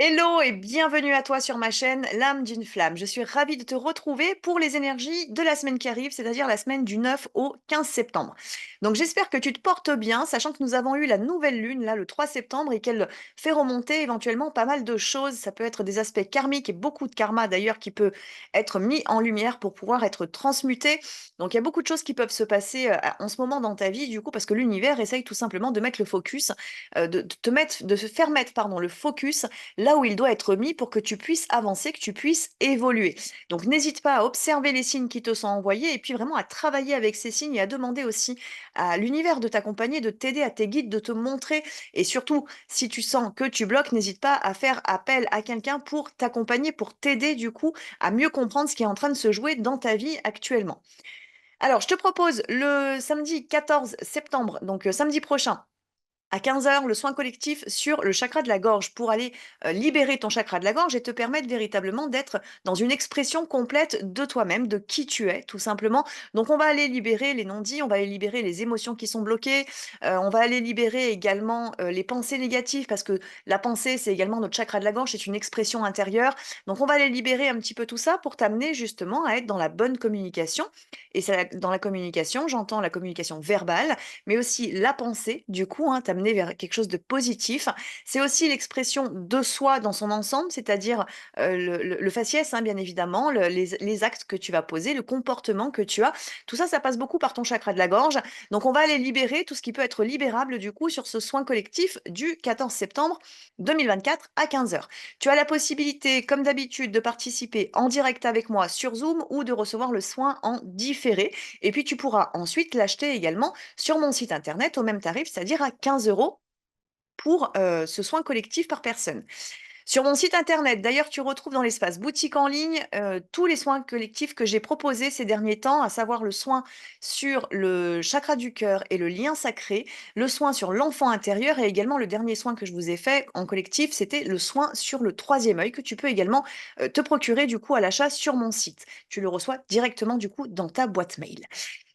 Hello et bienvenue à toi sur ma chaîne L'âme d'une flamme. Je suis ravie de te retrouver pour les énergies de la semaine qui arrive, c'est-à-dire la semaine du 9 au 15 septembre. Donc j'espère que tu te portes bien, sachant que nous avons eu la nouvelle lune là le 3 septembre et qu'elle fait remonter éventuellement pas mal de choses. Ça peut être des aspects karmiques et beaucoup de karma d'ailleurs qui peut être mis en lumière pour pouvoir être transmuté. Donc il y a beaucoup de choses qui peuvent se passer en ce moment dans ta vie du coup parce que l'univers essaye tout simplement de mettre le focus, de se faire mettre pardon, le focus là où il doit être mis pour que tu puisses avancer, que tu puisses évoluer. Donc n'hésite pas à observer les signes qui te sont envoyés et puis vraiment à travailler avec ces signes et à demander aussi à l'univers de t'accompagner, de t'aider, à tes guides, de te montrer. Et surtout, si tu sens que tu bloques, n'hésite pas à faire appel à quelqu'un pour t'accompagner, pour t'aider du coup à mieux comprendre ce qui est en train de se jouer dans ta vie actuellement. Alors, je te propose le samedi 14 septembre, donc samedi prochain, à 15 heures, le soin collectif sur le chakra de la gorge pour aller libérer ton chakra de la gorge et te permettre véritablement d'être dans une expression complète de toi-même, de qui tu es, tout simplement. Donc, on va aller libérer les non-dits, on va aller libérer les émotions qui sont bloquées, on va aller libérer également les pensées négatives parce que la pensée, c'est également notre chakra de la gorge, c'est une expression intérieure. Donc, on va aller libérer un petit peu tout ça pour t'amener justement à être dans la bonne communication. Et dans la communication, j'entends la communication verbale, mais aussi la pensée, du coup, hein, t'amener vers quelque chose de positif. C'est aussi l'expression de soi dans son ensemble, c'est-à-dire le faciès, hein, bien évidemment, les actes que tu vas poser, le comportement que tu as. Tout ça, ça passe beaucoup par ton chakra de la gorge. Donc, on va aller libérer tout ce qui peut être libérable, du coup, sur ce soin collectif du 14 septembre 2024 à 15 heures. Tu as la possibilité, comme d'habitude, de participer en direct avec moi sur Zoom ou de recevoir le soin en différé. Et puis, tu pourras ensuite l'acheter également sur mon site internet au même tarif, c'est-à-dire à 15 € pour ce soin collectif par personne. Sur mon site internet, d'ailleurs, tu retrouves dans l'espace boutique en ligne tous les soins collectifs que j'ai proposés ces derniers temps, à savoir le soin sur le chakra du cœur et le lien sacré, le soin sur l'enfant intérieur et également le dernier soin que je vous ai fait en collectif, c'était le soin sur le troisième œil que tu peux également te procurer du coup à l'achat sur mon site. Tu le reçois directement du coup dans ta boîte mail.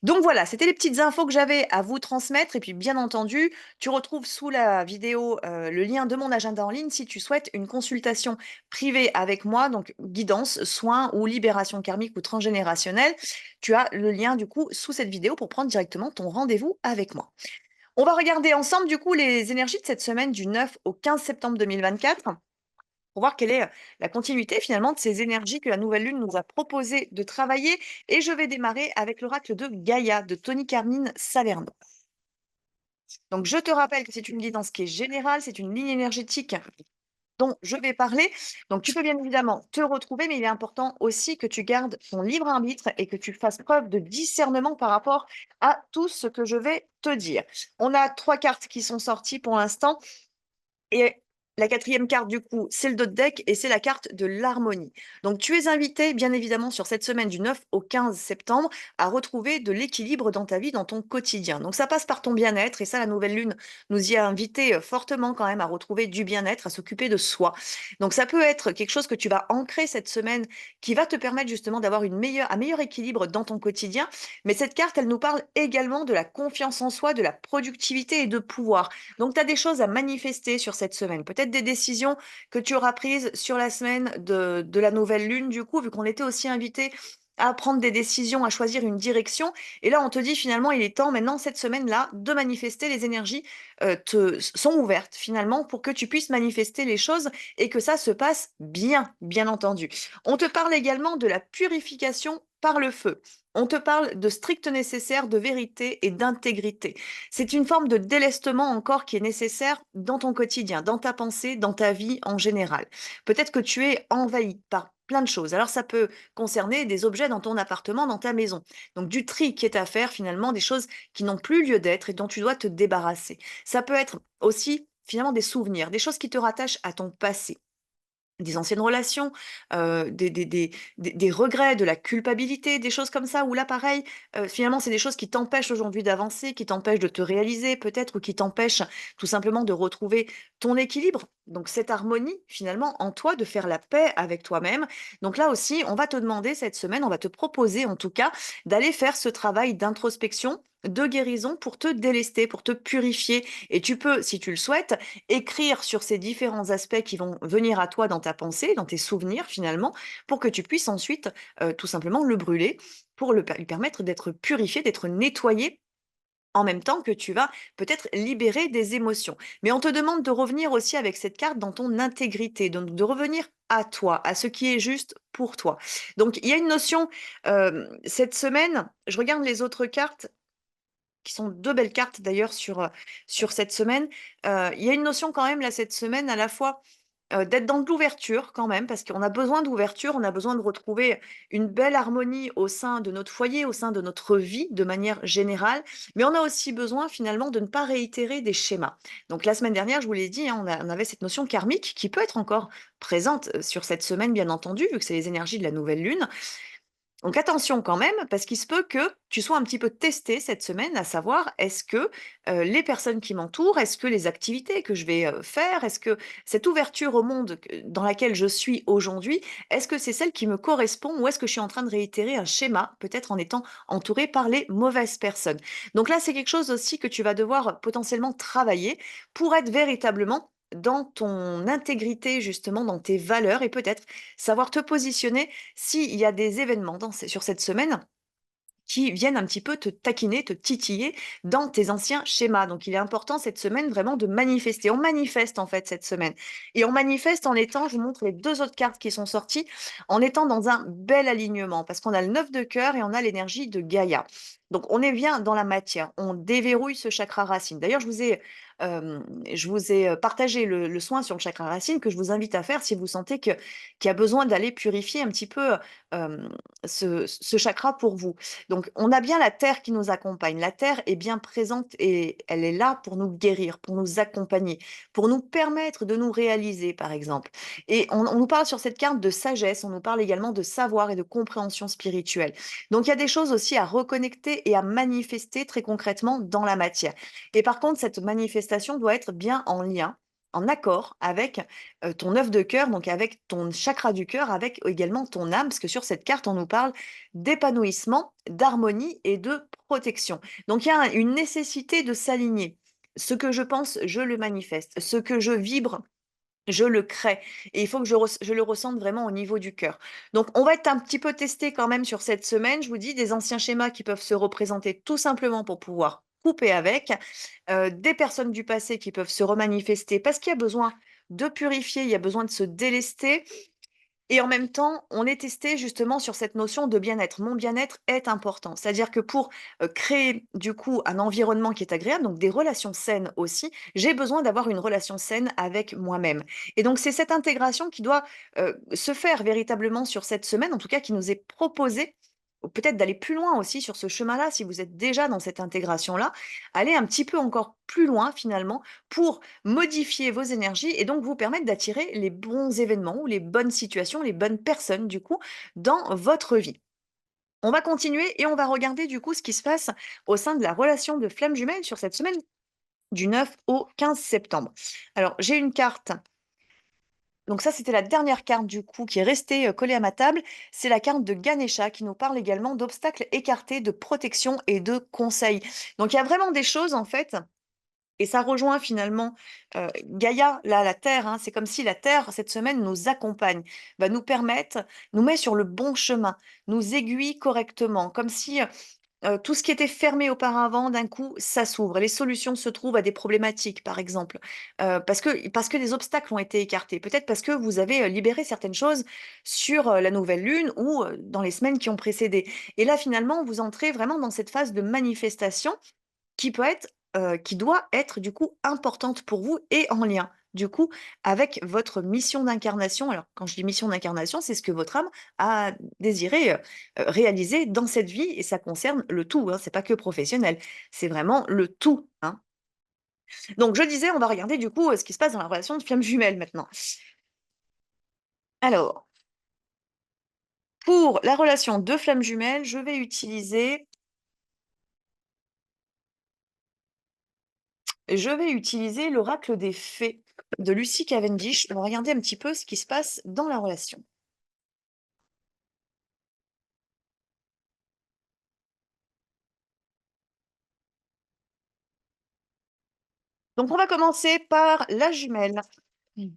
Donc voilà, c'était les petites infos que j'avais à vous transmettre et puis bien entendu, tu retrouves sous la vidéo, le lien de mon agenda en ligne si tu souhaites une consultation privée avec moi, donc guidance, soins ou libération karmique ou transgénérationnelle. Tu as le lien du coup sous cette vidéo pour prendre directement ton rendez-vous avec moi. On va regarder ensemble du coup les énergies de cette semaine du 9 au 15 septembre 2024 pour voir quelle est la continuité finalement de ces énergies que la nouvelle lune nous a proposé de travailler. Et je vais démarrer avec l'oracle de Gaïa de Tony Carmine Salerno. Donc, je te rappelle que c'est une guidance qui est générale, c'est une ligne énergétique dont je vais parler. Donc, tu peux bien évidemment te retrouver, mais il est important aussi que tu gardes ton libre arbitre et que tu fasses preuve de discernement par rapport à tout ce que je vais te dire. On a trois cartes qui sont sorties pour l'instant. Et la quatrième carte, du coup, c'est le dos de deck et c'est la carte de l'harmonie. Donc, tu es invité, bien évidemment, sur cette semaine du 9 au 15 septembre, à retrouver de l'équilibre dans ta vie, dans ton quotidien. Donc, ça passe par ton bien-être et ça, la nouvelle lune nous y a invité fortement quand même à retrouver du bien-être, à s'occuper de soi. Donc, ça peut être quelque chose que tu vas ancrer cette semaine qui va te permettre justement d'avoir un meilleur équilibre dans ton quotidien. Mais cette carte, elle nous parle également de la confiance en soi, de la productivité et de pouvoir. Donc, tu as des choses à manifester sur cette semaine. Peut-être des décisions que tu auras prises sur la semaine de la nouvelle lune, du coup, vu qu'on était aussi invité à prendre des décisions, à choisir une direction. Et là, on te dit finalement, il est temps maintenant, cette semaine-là, de manifester. Les énergies sont ouvertes finalement pour que tu puisses manifester les choses et que ça se passe bien, bien entendu. On te parle également de la purification par le feu. On te parle de strict nécessaire, de vérité et d'intégrité. C'est une forme de délestement encore qui est nécessaire dans ton quotidien, dans ta pensée, dans ta vie en général. Peut-être que tu es envahi par plein de choses. Alors ça peut concerner des objets dans ton appartement, dans ta maison. Donc du tri qui est à faire finalement, des choses qui n'ont plus lieu d'être et dont tu dois te débarrasser. Ça peut être aussi finalement des souvenirs, des choses qui te rattachent à ton passé. Des anciennes relations, des regrets, de la culpabilité, des choses comme ça où là, pareil, finalement, c'est des choses qui t'empêchent aujourd'hui d'avancer, qui t'empêchent de te réaliser peut-être ou qui t'empêchent tout simplement de retrouver ton équilibre. Donc cette harmonie, finalement, en toi, de faire la paix avec toi-même. Donc là aussi, on va te demander cette semaine, on va te proposer en tout cas d'aller faire ce travail d'introspection, de guérison pour te délester, pour te purifier. Et tu peux, si tu le souhaites, écrire sur ces différents aspects qui vont venir à toi dans ta pensée, dans tes souvenirs finalement, pour que tu puisses ensuite tout simplement le brûler, pour lui permettre d'être purifié, d'être nettoyé en même temps que tu vas peut-être libérer des émotions. Mais on te demande de revenir aussi avec cette carte dans ton intégrité, donc de revenir à toi, à ce qui est juste pour toi. Donc il y a une notion, cette semaine, je regarde les autres cartes qui sont 2 belles cartes d'ailleurs sur cette semaine. Il y a une notion quand même là cette semaine à la fois, d'être dans de l'ouverture quand même, parce qu'on a besoin d'ouverture, on a besoin de retrouver une belle harmonie au sein de notre foyer, au sein de notre vie de manière générale. Mais on a aussi besoin finalement de ne pas réitérer des schémas. Donc la semaine dernière, je vous l'ai dit, hein, on avait cette notion karmique qui peut être encore présente, sur cette semaine bien entendu, vu que c'est les énergies de la nouvelle lune. Donc attention quand même, parce qu'il se peut que tu sois un petit peu testé cette semaine, à savoir est-ce que les personnes qui m'entourent, est-ce que les activités que je vais faire, est-ce que cette ouverture au monde dans laquelle je suis aujourd'hui, est-ce que c'est celle qui me correspond ou est-ce que je suis en train de réitérer un schéma, peut-être en étant entourée par les mauvaises personnes. Donc là, c'est quelque chose aussi que tu vas devoir potentiellement travailler pour être véritablement dans ton intégrité, justement, dans tes valeurs et peut-être savoir te positionner s'il y a des événements sur cette semaine qui viennent un petit peu te taquiner, te titiller dans tes anciens schémas. Donc, il est important cette semaine vraiment de manifester. On manifeste en fait cette semaine. Et on manifeste en étant, je vous montre les deux autres cartes qui sont sorties, en étant dans un bel alignement parce qu'on a le 9 de cœur et on a l'énergie de Gaïa. Donc, on est bien dans la matière. On déverrouille ce chakra racine. D'ailleurs, je vous ai partagé le soin sur le chakra racine que je vous invite à faire si vous sentez qu'il y a besoin d'aller purifier un petit peu euh, ce chakra pour vous. Donc, on a bien la terre qui nous accompagne. La terre est bien présente et elle est là pour nous guérir, pour nous accompagner, pour nous permettre de nous réaliser, par exemple. Et on nous parle sur cette carte de sagesse, on nous parle également de savoir et de compréhension spirituelle. Donc, il y a des choses aussi à reconnecter et à manifester très concrètement dans la matière. Et par contre, cette manifestation doit être bien en lien, en accord avec ton œuf de cœur, donc avec ton chakra du cœur, avec également ton âme, parce que sur cette carte, on nous parle d'épanouissement, d'harmonie et de protection. Donc il y a une nécessité de s'aligner. Ce que je pense, je le manifeste. Ce que je vibre, je le crée et il faut que je le ressente vraiment au niveau du cœur. Donc on va être un petit peu testé quand même sur cette semaine. Je vous dis des anciens schémas qui peuvent se représenter tout simplement pour pouvoir couper avec, des personnes du passé qui peuvent se remanifester parce qu'il y a besoin de purifier, il y a besoin de se délester et en même temps, on est testé justement sur cette notion de bien-être. Mon bien-être est important. C'est-à-dire que pour, créer du coup un environnement qui est agréable, donc des relations saines aussi, j'ai besoin d'avoir une relation saine avec moi-même. Et donc c'est cette intégration qui doit, se faire véritablement sur cette semaine, en tout cas qui nous est proposée, ou peut-être d'aller plus loin aussi sur ce chemin-là, si vous êtes déjà dans cette intégration-là, aller un petit peu encore plus loin finalement pour modifier vos énergies et donc vous permettre d'attirer les bons événements ou les bonnes situations, les bonnes personnes du coup dans votre vie. On va continuer et on va regarder du coup ce qui se passe au sein de la relation de flamme jumelle sur cette semaine du 9 au 15 septembre. Alors, j'ai une carte. Donc ça, c'était la dernière carte du coup qui est restée collée à ma table. C'est la carte de Ganesha qui nous parle également d'obstacles écartés, de protection et de conseils. Donc il y a vraiment des choses en fait et ça rejoint finalement, Gaïa, là, la terre, hein. C'est comme si la terre, cette semaine, nous accompagne, va nous permettre nous met sur le bon chemin, nous aiguille correctement, comme si, tout ce qui était fermé auparavant, d'un coup, ça s'ouvre. Les solutions se trouvent à des problématiques, par exemple, parce que les obstacles ont été écartés. Peut-être parce que vous avez, libéré certaines choses sur, la nouvelle lune ou, dans les semaines qui ont précédé et là, finalement, vous entrez vraiment dans cette phase de manifestation qui peut être, qui doit être du coup importante pour vous et en lien, du coup, avec votre mission d'incarnation. Alors quand je dis mission d'incarnation, c'est ce que votre âme a désiré, réaliser dans cette vie et ça concerne le tout, hein, c'est pas que professionnel, c'est vraiment le tout, hein. Donc je disais, on va regarder du coup, ce qui se passe dans la relation de flamme jumelle maintenant. Alors, pour la relation de flamme jumelle, je vais utiliser l'oracle des fées de Lucy Cavendish. On va regarder un petit peu ce qui se passe dans la relation. Donc on va commencer par la jumelle. Mmh.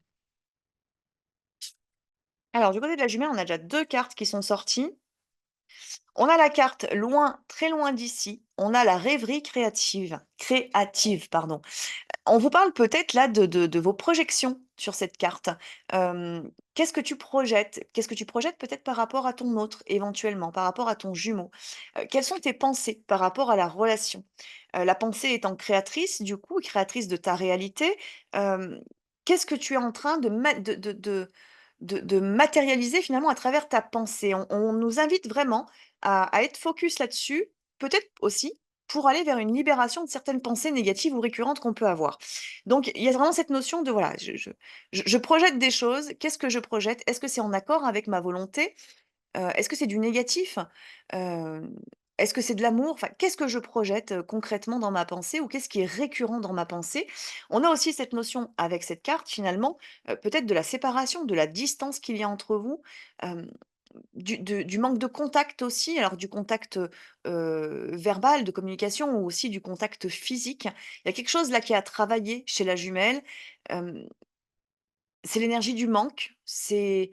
Alors du côté de la jumelle, on a déjà 2 cartes qui sont sorties. On a la carte loin, très loin d'ici. On a la rêverie créative, pardon. On vous parle peut-être là de vos projections sur cette carte. Qu'est-ce que tu projettes? Qu'est-ce que tu projettes peut-être par rapport à ton autre, éventuellement, par rapport à ton jumeau? Quelles sont tes pensées par rapport à la relation? La pensée étant créatrice, du coup, créatrice de ta réalité, hem, qu'est-ce que tu es en train de matérialiser finalement à travers ta pensée? On nous invite vraiment à être focus là-dessus, peut-être aussi pour aller vers une libération de certaines pensées négatives ou récurrentes qu'on peut avoir. Donc il y a vraiment cette notion de voilà, je projette des choses. Qu'est-ce que je projette? Est-ce que c'est en accord avec ma volonté? Est-ce que c'est du négatif? Hem, est-ce que c'est de l'amour? Enfin, qu'est-ce que je projette, concrètement dans ma pensée ou qu'est-ce qui est récurrent dans ma pensée? On a aussi cette notion avec cette carte finalement, peut-être de la séparation, de la distance qu'il y a entre vous, hem, du manque de contact aussi, alors du contact, verbal, de communication ou aussi du contact physique. Il y a quelque chose là qui est à travailler chez la jumelle, hem, c'est l'énergie du manque, c'est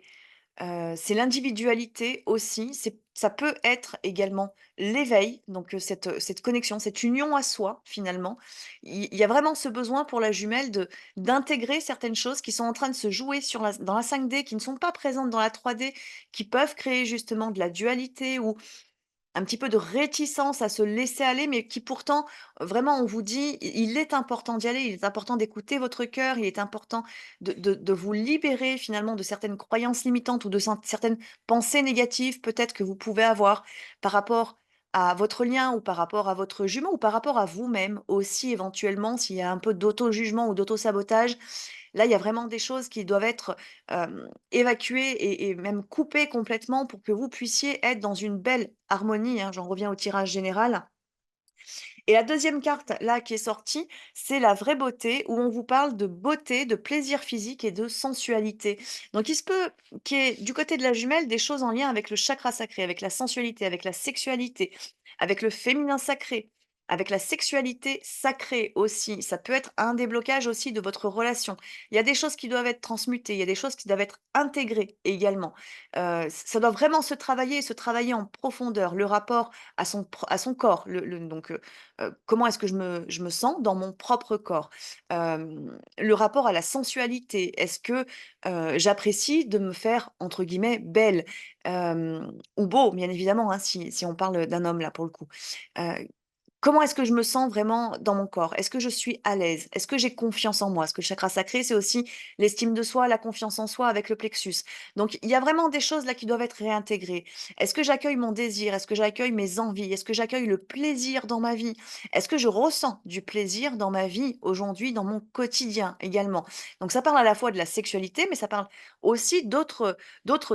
l'individualité aussi, ça peut être également l'éveil, donc cette connexion, cette union à soi finalement. Il y a vraiment ce besoin pour la jumelle de d'intégrer certaines choses qui sont en train de se jouer sur la dans la 5D, qui ne sont pas présentes dans la 3D, qui peuvent créer justement de la dualité ou un petit peu de réticence à se laisser aller, mais qui pourtant, vraiment, on vous dit, il est important d'y aller, il est important d'écouter votre cœur, il est important de vous libérer finalement de certaines croyances limitantes ou de certaines pensées négatives peut-être que vous pouvez avoir par rapport à votre lien ou par rapport à votre jumeau ou par rapport à vous-même aussi éventuellement, s'il y a un peu d'auto-jugement ou d'auto-sabotage. Là, il y a vraiment des choses qui doivent être, évacuées et même coupées complètement pour que vous puissiez être dans une belle harmonie, hein. J'en reviens au tirage général. Et la deuxième carte, là, qui est sortie, c'est la vraie beauté, où on vous parle de beauté, de plaisir physique et de sensualité. Donc il se peut qu'il y ait, du côté de la jumelle, des choses en lien avec le chakra sacré, avec la sensualité, avec la sexualité, avec le féminin sacré, avec la sexualité sacrée aussi. Ça peut être un déblocage aussi de votre relation. Il y a des choses qui doivent être transmutées, il y a des choses qui doivent être intégrées également. Ça doit vraiment se travailler en profondeur. Le rapport à son corps, donc comment est-ce que je me sens dans mon propre corps? Le rapport à la sensualité, est-ce que, j'apprécie de me faire entre guillemets «belle», ou beau bien évidemment, hein, si on parle d'un homme là pour le coup. Heu, Comment est-ce que je me sens vraiment dans mon corps? Est-ce que je suis à l'aise? Est-ce que j'ai confiance en moi? Parce que le chakra sacré, c'est aussi l'estime de soi, la confiance en soi avec le plexus. Donc il y a vraiment des choses là qui doivent être réintégrées. Est-ce que j'accueille mon désir? Est-ce que j'accueille mes envies? Est-ce que j'accueille le plaisir dans ma vie? Est-ce que je ressens du plaisir dans ma vie aujourd'hui, dans mon quotidien également? Donc ça parle à la fois de la sexualité, mais ça parle aussi d'autres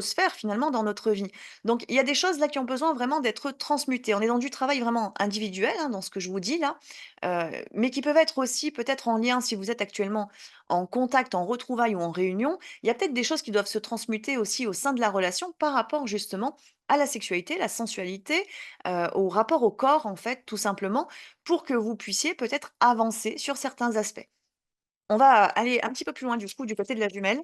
sphères finalement dans notre vie. Donc il y a des choses là qui ont besoin vraiment d'être transmutées. On est dans du travail vraiment individuel, hein, dans ce que je vous dis là, mais qui peuvent être aussi peut-être en lien si vous êtes actuellement en contact, en retrouvailles ou en réunion. Il y a peut-être des choses qui doivent se transmuter aussi au sein de la relation par rapport justement à la sexualité, la sensualité, au rapport au corps en fait, tout simplement, pour que vous puissiez peut-être avancer sur certains aspects. On va aller un petit peu plus loin du coup du côté de la jumelle.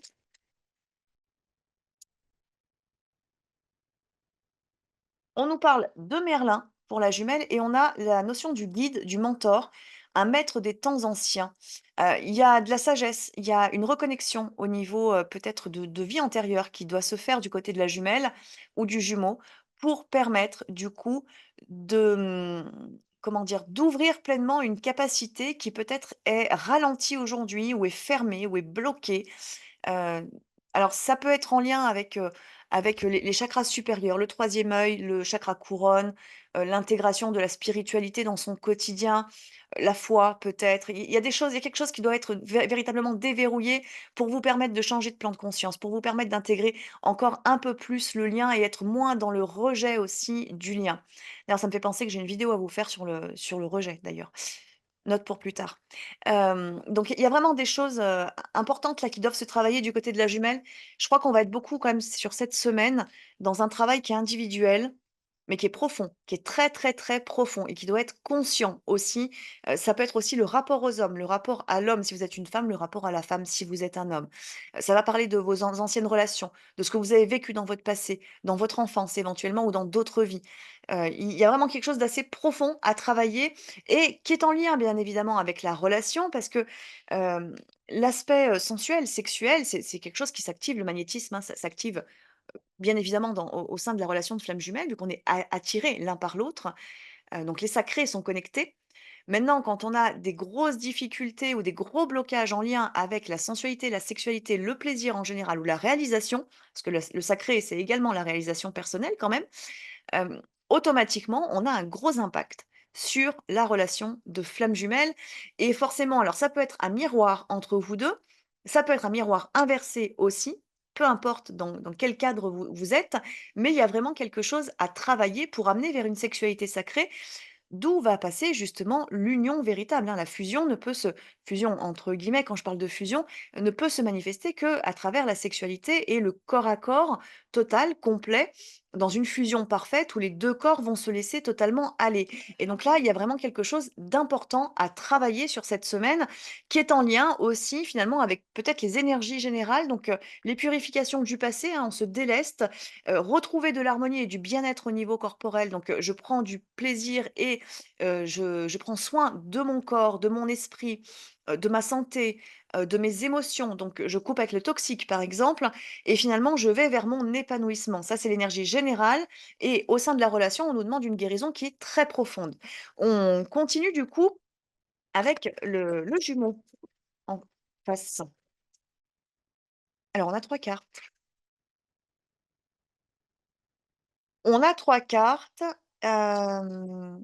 On nous parle de Merlin pour la jumelle et on a la notion du guide, du mentor, un maître des temps anciens. Il y a de la sagesse, il y a une reconnexion au niveau, peut-être de vie antérieure qui doit se faire du côté de la jumelle ou du jumeau pour permettre du coup de, comment dire? D'ouvrir pleinement une capacité qui peut-être est ralentie aujourd'hui ou est fermée ou est bloquée. Heu, alors ça peut être en lien avec les chakras supérieurs, le troisième œil, le chakra couronne, l'intégration de la spiritualité dans son quotidien, la foi peut-être. Il y a des choses, il y a quelque chose qui doit être véritablement déverrouillé pour vous permettre de changer de plan de conscience, pour vous permettre d'intégrer encore un peu plus le lien et être moins dans le rejet aussi du lien. D'ailleurs, ça me fait penser que j'ai une vidéo à vous faire sur le rejet d'ailleurs. Note pour plus tard. Donc il y a vraiment des choses, importantes là qui doivent se travailler du côté de la jumelle. Je crois qu'on va être beaucoup quand même sur cette semaine dans un travail qui est individuel, mais qui est profond, qui est très, très, très profond et qui doit être conscient aussi. Ça peut être aussi le rapport aux hommes, le rapport à l'homme si vous êtes une femme, le rapport à la femme si vous êtes un homme. Ça va parler de vos anciennes relations, de ce que vous avez vécu dans votre passé, dans votre enfance éventuellement ou dans d'autres vies. Il y a vraiment quelque chose d'assez profond à travailler et qui est en lien bien évidemment avec la relation parce que, hem, l'aspect, sensuel, sexuel, c'est quelque chose qui s'active, le magnétisme, hein, ça s'active bien évidemment au sein de la relation de flamme jumelle, vu qu'on est attirés l'un par l'autre, donc les sacrés sont connectés. Maintenant, quand on a des grosses difficultés ou des gros blocages en lien avec la sensualité, la sexualité, le plaisir en général ou la réalisation, parce que le sacré, c'est également la réalisation personnelle quand même, hem, automatiquement, on a un gros impact sur la relation de flamme jumelle et forcément, alors ça peut être un miroir entre vous 2, ça peut être un miroir inversé aussi, peu importe dans quel cadre vous êtes, mais il y a vraiment quelque chose à travailler pour amener vers une sexualité sacrée. D'où va passer justement l'union véritable, hein. La fusion ne peut se fusion entre guillemets, quand je parle de fusion, ne peut se manifester que à travers la sexualité et le corps à corps total, complet, dans une fusion parfaite où les 2 corps vont se laisser totalement aller. Et donc là, il y a vraiment quelque chose d'important à travailler sur cette semaine, qui est en lien aussi finalement avec peut-être les énergies générales, donc les purifications du passé, hein, on se déleste, retrouver de l'harmonie et du bien-être au niveau corporel, donc je prends du plaisir et je prends soin de mon corps, de mon esprit, de ma santé, de mes émotions, donc je coupe avec le toxique, par exemple et finalement je vais vers mon épanouissement. Ça, c'est l'énergie générale et au sein de la relation, on nous demande une guérison qui est très profonde. On continue du coup avec le jumeau en face. Alors on a 3 cartes. On a 3 cartes, hem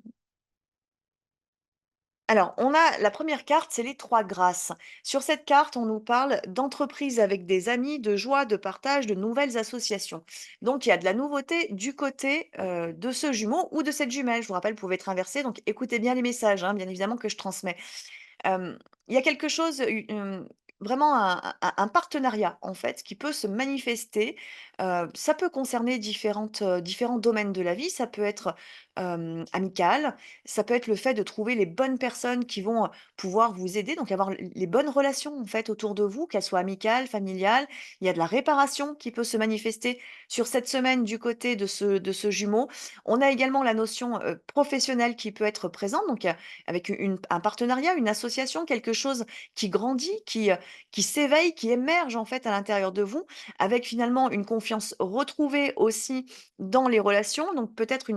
Alors, on a la première carte, c'est les 3 grâces. Sur cette carte, on nous parle d'entreprise avec des amis, de joie, de partage, de nouvelles associations. Donc, il y a de la nouveauté du côté de ce jumeau ou de cette jumelle. Je vous rappelle, vous pouvez être inversé, donc écoutez bien les messages, hein, bien évidemment, que je transmets. Il y a quelque chose, vraiment un partenariat, en fait, qui peut se manifester. Ça peut concerner différents domaines de la vie. Ça peut être, amical, ça peut être le fait de trouver les bonnes personnes qui vont, pouvoir vous aider, donc avoir les bonnes relations, en fait, autour de vous, qu'elles soient amicales, familiales. Il y a de la réparation qui peut se manifester sur cette semaine du côté de ce jumeau. On a également la notion, professionnelle qui peut être présente, donc avec un partenariat, une association, quelque chose qui grandit, qui s'éveille, qui émerge en fait à l'intérieur de vous, avec finalement une confiance retrouvée aussi dans les relations. Donc peut-être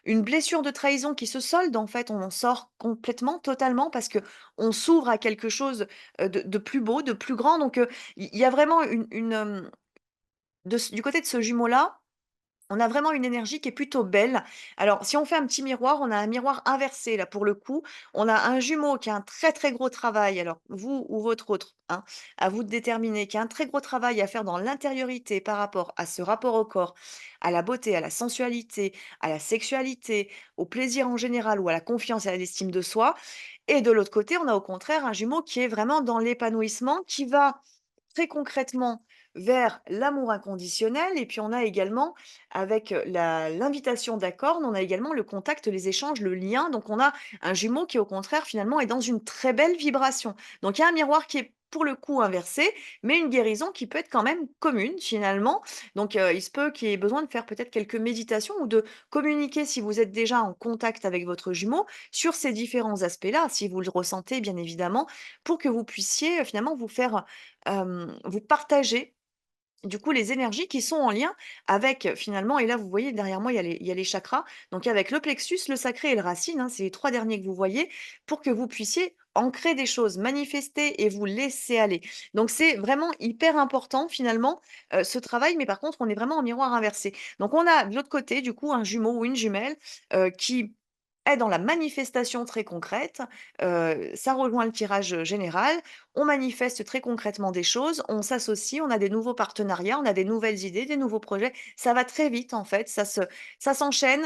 une blessure de trahison qui se solde en fait, on en sort complètement, totalement, parce que on s'ouvre à quelque chose, de plus beau, de plus grand. Donc, il y a vraiment du côté de ce jumeau-là, on a vraiment une énergie qui est plutôt belle. Alors, si on fait un petit miroir, on a un miroir inversé là pour le coup. On a un jumeau qui a un très, très gros travail, alors vous ou votre autre, hein, à vous de déterminer, qui a un très gros travail à faire dans l'intériorité par rapport à ce rapport au corps, à la beauté, à la sensualité, à la sexualité, au plaisir en général ou à la confiance et à l'estime de soi. Et de l'autre côté, on a au contraire un jumeau qui est vraiment dans l'épanouissement, qui va très concrètement vers l'amour inconditionnel et puis on a également avec, l'invitation d'accord, on a également le contact, les échanges, le lien, donc on a un jumeau qui au contraire finalement est dans une très belle vibration. Donc il y a un miroir qui est pour le coup inversé, mais une guérison qui peut être quand même commune finalement. Donc il se peut qu'il y ait besoin de faire peut-être quelques méditations ou de communiquer si vous êtes déjà en contact avec votre jumeau sur ces différents aspects-là, si vous le ressentez bien évidemment, pour que vous puissiez, finalement vous faire, vous partager du coup, les énergies qui sont en lien avec, finalement et là, vous voyez derrière moi, il y a les chakras, donc avec le plexus, le sacré et le racine, hein, c'est les 3 derniers que vous voyez, pour que vous puissiez ancrer des choses, manifester et vous laisser aller. Donc c'est vraiment hyper important finalement, ce travail, mais par contre, on est vraiment en miroir inversé. Donc on a de l'autre côté, du coup, un jumeau ou une jumelle, qui est dans la manifestation très concrète, ça rejoint le tirage, général. On manifeste très concrètement des choses, on s'associe, on a des nouveaux partenariats, on a des nouvelles idées, des nouveaux projets. Ça va très vite en fait, ça s'enchaîne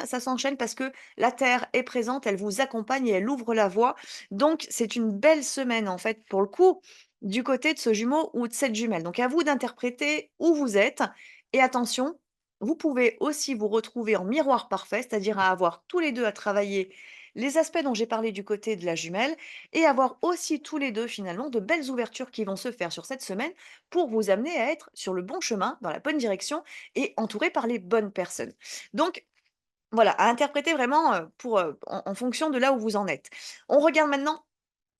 parce que la terre est présente, elle vous accompagne et elle ouvre la voie. Donc c'est une belle semaine en fait pour le coup, du côté de ce jumeau ou de cette jumelle. Donc à vous d'interpréter où vous êtes et attention, Vous pouvez aussi vous retrouver en miroir parfait, c'est-à-dire à avoir tous les 2 à travailler les aspects dont j'ai parlé du côté de la jumelle et avoir aussi tous les 2 finalement de belles ouvertures qui vont se faire sur cette semaine pour vous amener à être sur le bon chemin, dans la bonne direction et entouré par les bonnes personnes. Donc voilà, à interpréter vraiment, en fonction de là où vous en êtes. On regarde maintenant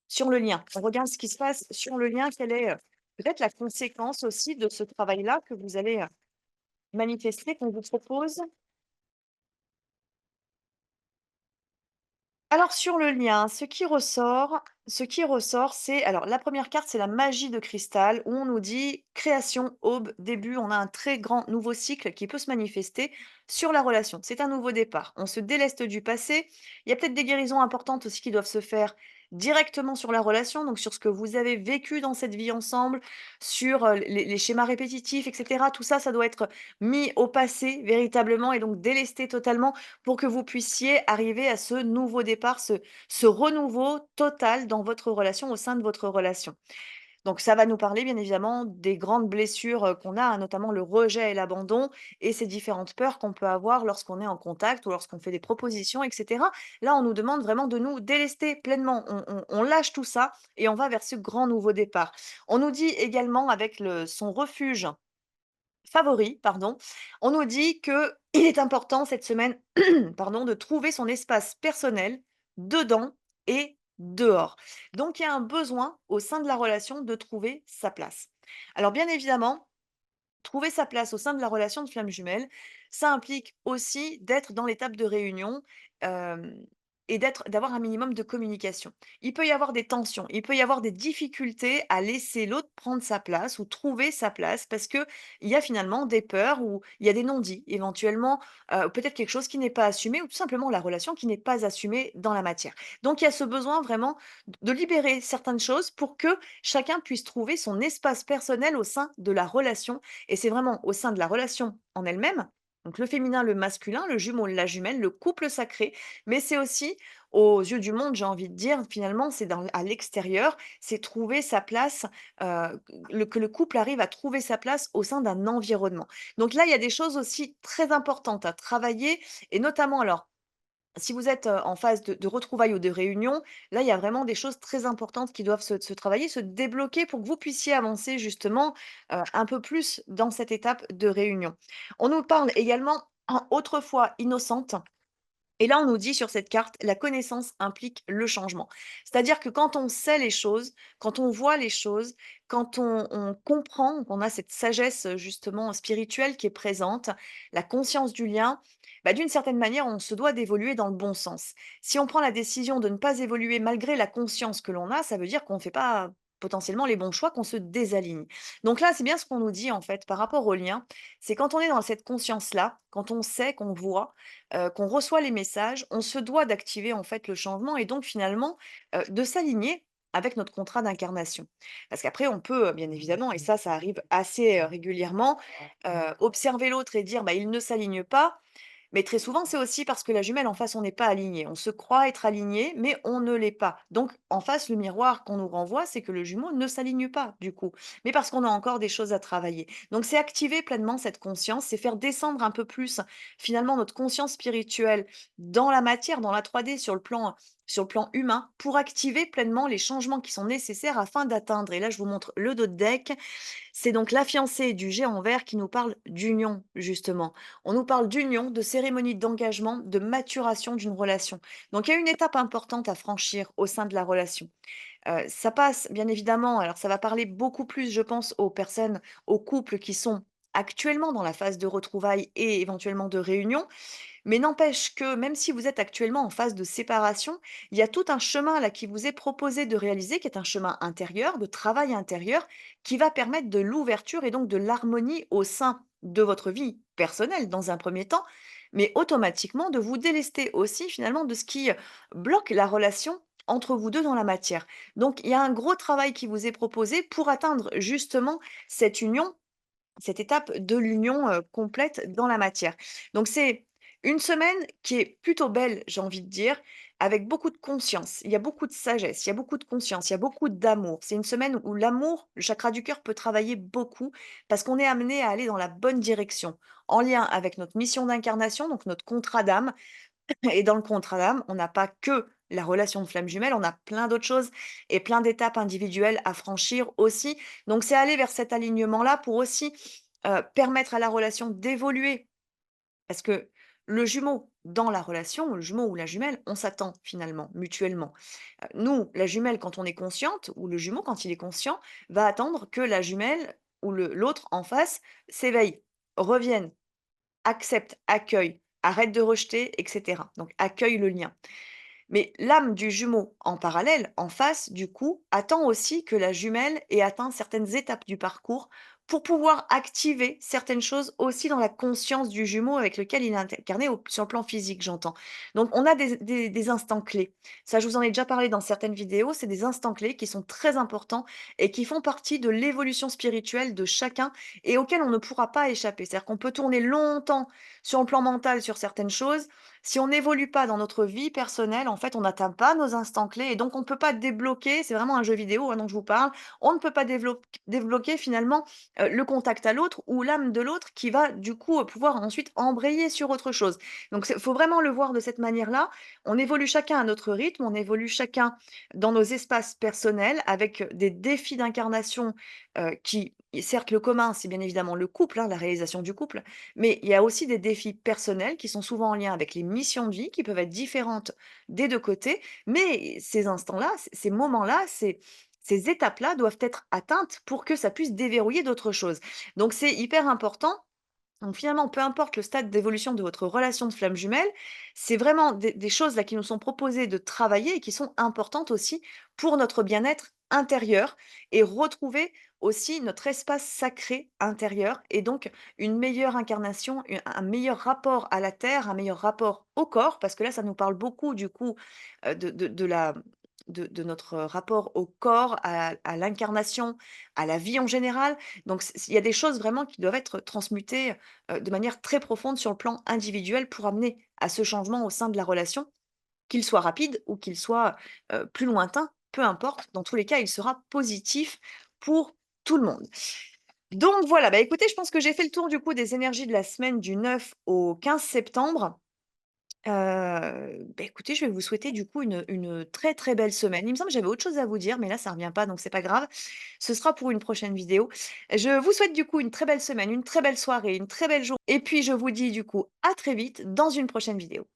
sur le lien. On regarde ce qui se passe sur le lien. Quelle est, peut-être la conséquence aussi de ce travail-là que vous allez, manifester, qu'on vous propose? Alors sur le lien, ce qui ressort, c'est alors la première carte, c'est la magie de cristal où on nous dit: «Création, aube, début». On a un très grand nouveau cycle qui peut se manifester sur la relation. C'est un nouveau départ. On se déleste du passé. Il y a peut-être des guérisons importantes aussi qui doivent se faire directement sur la relation, donc sur ce que vous avez vécu dans cette vie ensemble, sur, les schémas répétitifs et cetera. Tout ça, ça doit être mis au passé véritablement et donc délesté totalement pour que vous puissiez arriver à ce nouveau départ, ce renouveau total dans votre relation, au sein de votre relation. Donc ça va nous parler bien évidemment des grandes blessures, qu'on a, hein, notamment le rejet et l'abandon et ces différentes peurs qu'on peut avoir lorsqu'on est en contact ou lorsqu'on fait des propositions et cetera. Là, on nous demande vraiment de nous délester pleinement. On lâche tout ça et on va vers ce grand nouveau départ. On nous dit également avec le son refuge favori, pardon, on nous dit que il est important cette semaine, pardon, de trouver son espace personnel dedans et dehors. Donc il y a un besoin au sein de la relation de trouver sa place. Alors bien évidemment, trouver sa place au sein de la relation de flamme jumelle, ça implique aussi d'être dans l'étape de réunion, hem et d'avoir un minimum de communication. Il peut y avoir des tensions, il peut y avoir des difficultés à laisser l'autre prendre sa place ou trouver sa place parce qu'il y a finalement des peurs ou il y a des non-dits éventuellement, peut-être quelque chose qui n'est pas assumé ou tout simplement la relation qui n'est pas assumée dans la matière. Donc il y a ce besoin vraiment de libérer certaines choses pour que chacun puisse trouver son espace personnel au sein de la relation et c'est vraiment au sein de la relation en elle-même, donc le féminin, le masculin, le jumeau, la jumelle, le couple sacré, mais c'est aussi aux yeux du monde, j'ai envie de dire, finalement, c'est à l'extérieur, c'est trouver sa place, que le couple arrive à trouver sa place au sein d'un environnement. Donc là, il y a des choses aussi très importantes à travailler et notamment alors si vous êtes, en phase de retrouvailles ou de réunions, là, il y a vraiment des choses très importantes qui doivent se travailler, se débloquer pour que vous puissiez avancer justement, un peu plus dans cette étape de réunion. On nous parle également, autrefois innocente et là, on nous dit sur cette carte, la connaissance implique le changement. C'est-à-dire que quand on sait les choses, quand on voit les choses, quand on comprend, qu'on a cette sagesse justement spirituelle qui est présente, la conscience du lien, bah, d'une certaine manière, on se doit d'évoluer dans le bon sens. Si on prend la décision de ne pas évoluer malgré la conscience que l'on a, ça veut dire qu'on ne fait pas potentiellement les bons choix, qu'on se désaligne. Donc là, c'est bien ce qu'on nous dit en fait par rapport au lien. C'est quand on est dans cette conscience-là, quand on sait, qu'on voit, qu'on reçoit les messages, on se doit d'activer en fait le changement et donc finalement, de s'aligner avec notre contrat d'incarnation. Parce qu'après on peut, bien évidemment et ça arrive assez, régulièrement, observer l'autre et dire: «Bah, il ne s'aligne pas», mais très souvent, c'est aussi parce que la jumelle en face, on n'est pas aligné. On se croit être aligné, mais on ne l'est pas. Donc, en face, le miroir qu'on nous renvoie, c'est que le jumeau ne s'aligne pas, du coup, mais parce qu'on a encore des choses à travailler. Donc, c'est activer pleinement cette conscience, c'est faire descendre un peu plus, finalement, notre conscience spirituelle dans la matière, dans la 3D, sur le plan humain, pour activer pleinement les changements qui sont nécessaires afin d'atteindre. Et là, je vous montre le dos de deck. C'est donc la fiancée du géant vert qui nous parle d'union, justement. On nous parle d'union, de cérémonie d'engagement, de maturation d'une relation. Donc il y a une étape importante à franchir au sein de la relation. Ça passe bien évidemment alors ça va parler beaucoup plus, je pense, aux personnes, aux couples qui sont actuellement dans la phase de retrouvailles et éventuellement de réunion, mais n'empêche que même si vous êtes actuellement en phase de séparation, il y a tout un chemin là qui vous est proposé de réaliser, qui est un chemin intérieur, de travail intérieur, qui va permettre de l'ouverture et donc de l'harmonie au sein de votre vie personnelle dans un premier temps, mais automatiquement de vous délester aussi finalement de ce qui bloque la relation entre vous deux dans la matière. Donc il y a un gros travail qui vous est proposé pour atteindre justement cette union, cette étape de l'union complète dans la matière. Donc c'est Une semaine qui est plutôt belle, j'ai envie de dire, avec beaucoup de conscience. Il y a beaucoup de sagesse, il y a beaucoup de conscience, il y a beaucoup d'amour. C'est une semaine où l'amour, le chakra du cœur peut travailler beaucoup parce qu'on est amené à aller dans la bonne direction, en lien avec notre mission d'incarnation, donc notre contrat d'âme. Et dans le contrat d'âme, on n'a pas que la relation de flamme jumelle, on a plein d'autres choses et plein d'étapes individuelles à franchir aussi. Donc c'est aller vers cet alignement-là pour aussi permettre à la relation d'évoluer parce que le jumeau dans la relation, le jumeau ou la jumelle, on s'attend finalement mutuellement. Nous, la jumelle, quand on est consciente, ou le jumeau, quand il est conscient, va attendre que la jumelle ou l'autre en face s'éveille, revienne, accepte, accueille, arrête de rejeter, etc. Donc accueille le lien. Mais l'âme du jumeau en parallèle, en face, du coup, attend aussi que la jumelle ait atteint certaines étapes du parcours pour pouvoir activer certaines choses aussi dans la conscience du jumeau avec lequel il est incarné sur le plan physique, j'entends. Donc, on a des instants clés. Ça, je vous en ai déjà parlé dans certaines vidéos. C'est des instants clés qui sont très importants et qui font partie de l'évolution spirituelle de chacun et auxquels on ne pourra pas échapper. C'est-à-dire qu'on peut tourner longtemps sur le plan mental sur certaines choses, si on n'évolue pas dans notre vie personnelle, en fait, on n'atteint pas nos instants clés et donc on ne peut pas débloquer, c'est vraiment un jeu vidéo, hein, dont je vous parle, on ne peut pas débloquer finalement, le contact à l'autre ou l'âme de l'autre qui va du coup, pouvoir ensuite embrayer sur autre chose. Donc il faut vraiment le voir de cette manière-là. On évolue chacun à notre rythme, on évolue chacun dans nos espaces personnels avec, des défis d'incarnation, qui certes le commun, c'est bien évidemment le couple, hein, la réalisation du couple, mais il y a aussi des défis personnels qui sont souvent en lien avec les missions de vie qui peuvent être différentes des 2 côtés, mais ces instants-là, ces moments-là, ces étapes-là doivent être atteintes pour que ça puisse déverrouiller d'autres choses. Donc c'est hyper important. Donc finalement, peu importe le stade d'évolution de votre relation de flamme jumelle, c'est vraiment des choses là qui nous sont proposées de travailler et qui sont importantes aussi pour notre bien-être intérieur et retrouver aussi notre espace sacré intérieur et donc une meilleure incarnation, un meilleur rapport à la terre, un meilleur rapport au corps, parce que là, ça nous parle beaucoup du coup de notre rapport au corps, à l'incarnation, à la vie en général. Donc, il y a des choses vraiment qui doivent être transmutées de manière très profonde sur le plan individuel pour amener à ce changement au sein de la relation, qu'il soit rapide ou qu'il soit, plus lointain, peu importe. Dans tous les cas, il sera positif pour tout le monde. Donc voilà, bah, écoutez, je pense que j'ai fait le tour du coup des énergies de la semaine du 9 au 15 septembre. Bah, écoutez, je vais vous souhaiter du coup une très, très belle semaine. Il me semble que j'avais autre chose à vous dire, mais là, ça ne revient pas, donc c'est pas grave. Ce sera pour une prochaine vidéo. Je vous souhaite du coup une très belle semaine, une très belle soirée, une très belle journée et puis je vous dis du coup à très vite dans une prochaine vidéo.